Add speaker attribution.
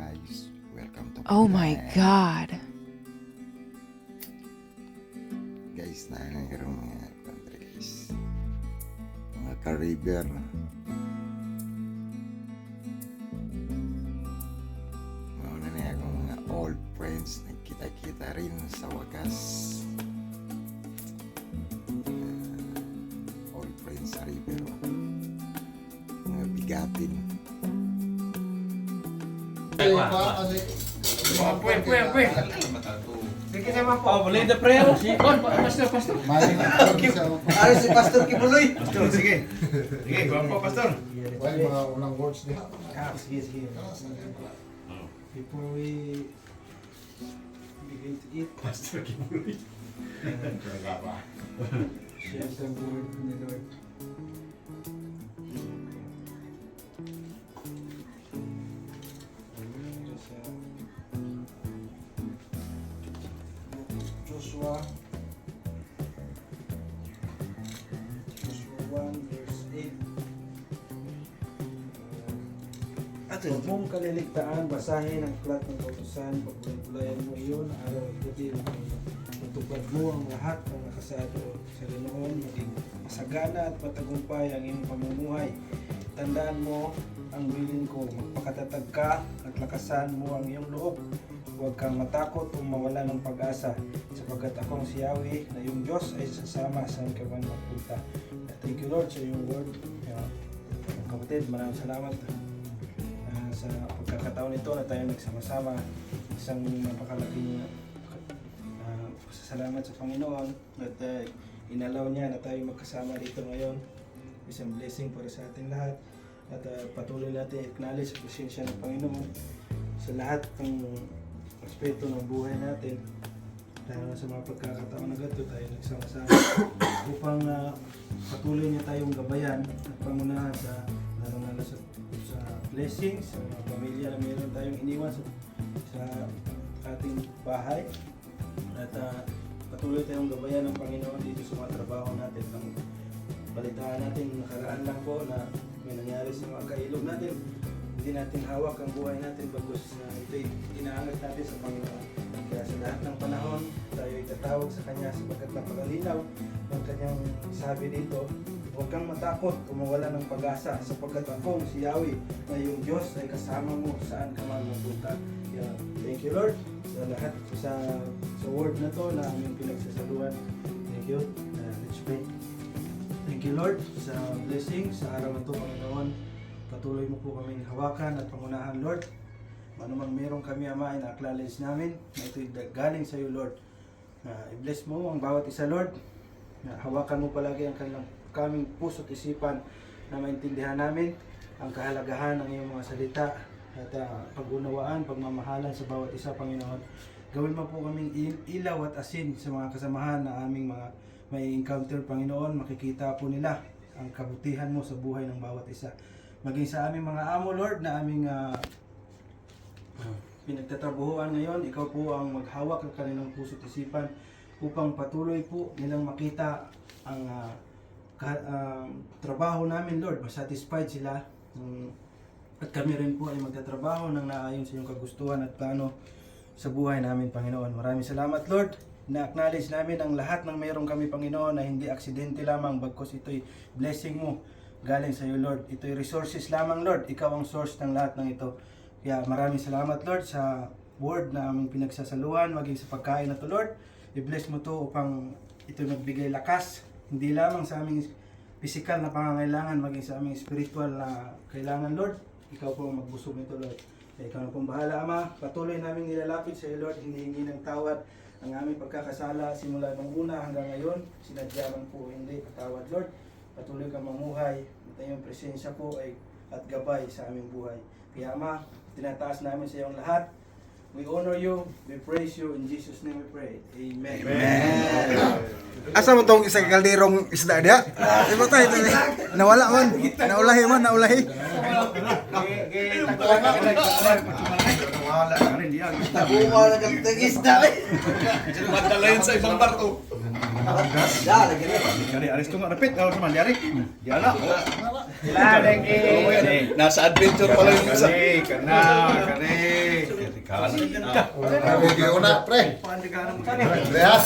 Speaker 1: guys, welcome to
Speaker 2: Oh my
Speaker 1: channel.
Speaker 2: god.
Speaker 1: Guys, nangyayarong mga country guys, mga ka-river. Mauna na akong mga old friends, nagkita-kita rin sa wakas. Old friends sa river, mga bigatin.
Speaker 3: Pue. Sige naman po. Boleh the prayer. Pastor.
Speaker 4: Ari si Pastor Kibuloy.
Speaker 3: Pastor, sige. Sige, go po, Pastor.
Speaker 4: Why mga unang words niya?
Speaker 3: Sige.
Speaker 4: Before we begin to eat,
Speaker 3: Pastor Kibuloy.
Speaker 4: share the word from the Lord. Joshua 1 verse 8. Huwag mong kaliligtaan, basahin ang aklat ng kautusan, pagbulan-bulayan mo iyon, araw at gabi, matupad mo ang lahat ng nakasaad sa Panginoon, maging masagana at matagumpay ang iyong pamumuhay. Tandaan mo ang wilin ko, magpakatatag ka at lakasan mo ang iyong loob. Huwag kang matakot o mawala ng pag-asa, sapagkat akong si Yahweh na iyong Diyos ay sasama saan ka man magpunta. Thank you Lord sa iyong word. Kapatid, maraming salamat sa pagkakataon nito na tayo nagsama-sama. Isang napakalaking pasasalamat sa Panginoon at inalaw niya na tayo magkasama dito ngayon. Isang blessing para sa ating lahat at patuloy natin i-acknowledge sa presensya ng Panginoon sa lahat ng aspeto ng buhay natin. Dahil sa mga pagkakataon na ganito tayo nagsama-sama upang patuloy niya tayong gabayan at pangunahan sa lalo sa blessings, sa mga pamilya na mayroon tayong iniwan sa ating bahay at patuloy tayong gabayan ng Panginoon dito sa mga trabaho natin. Ang balitaan natin nakaraan lang po na may nangyari sa mga kailog natin, hindi natin hawak ang buhay natin bagkus ito'y inaangat natin sa Panginoon. Kaya sa lahat ng panahon tayo itatawag sa Kanya sapagkat napakalinaw ang Kanyang sabi dito. Huwag kang matakot o mawala ng pag-asa sapagkat akong si Yahweh na yung Diyos ay kasama mo saan ka man mapunta. Yeah. Thank you Lord sa lahat sa word na to na aming pinagsasaluhan. Thank you. Let's pray. Thank you Lord sa blessing sa araw na to Panginoon. Patuloy mo po kaming hawakan at pangunahan Lord. Ano man meron kami Ama ay na-acknowledge namin na ito'y galing sa iyo Lord. I-bless mo ang bawat isa Lord. Hawakan mo palagi ang kaming puso at isipan na maintindihan namin ang kahalagahan ng iyong mga salita at pag-unawaan, pagmamahalan sa bawat isa Panginoon. Gawin mo po kaming ilaw at asin sa mga kasamahan na aming mga may encounter Panginoon. Makikita po nila ang kabutihan mo sa buhay ng bawat isa. Maging sa aming mga amo Lord na aming pinagtatrabuhuan ngayon, ikaw po ang maghawak ng kanilang puso at isipan upang patuloy po nilang makita ang trabaho namin Lord, masatisfied sila at kami rin po ay magtatrabaho ng naayon sa iyong kagustuhan at plano sa buhay namin Panginoon. Maraming salamat Lord, na-acknowledge namin ang lahat ng mayroong kami Panginoon na hindi aksidente lamang bagkus ito'y blessing mo galing sa iyo Lord. Ito'y resources lamang Lord, ikaw ang source ng lahat ng ito. Kaya maraming salamat Lord sa word na aming pinagsasaluhan, maging sa pagkain na to Lord. I-bless mo to upang ito magbigay lakas, hindi lamang sa aming physical na pangangailangan, maging sa aming spiritual na kailangan Lord. Ikaw po ang magbusog nito Lord. Kaya ikaw na pong bahala Ama. Patuloy namin nilalapit sa iyo Lord, hinihingi ng tawad ang aming pagkakasala simula nung una hanggang ngayon. Sinadya man po hindi, patawad Lord. Patuloy kang mamuhay at iyong presensya po ay at gabay sa aming buhay. Kaya Ama, tinataas namin sa iyong lahat. We honor you, we praise you, in Jesus' name we pray. Amen.
Speaker 5: Asa mo tong isang kalderong isda dia? Ibo tayo ito. Nawala man. Naulahi man, naulahi.
Speaker 4: Nabuka na kang tagista eh.
Speaker 3: Magdalayan sa ibang barko.
Speaker 4: Lagi na.
Speaker 3: Kani aris to nga repit daw sa man diari. Diala.
Speaker 4: Lagi.
Speaker 3: Nasa adventure pala yung isa.
Speaker 4: Kani.
Speaker 2: Grabe kayo na, pre. Pre, ha?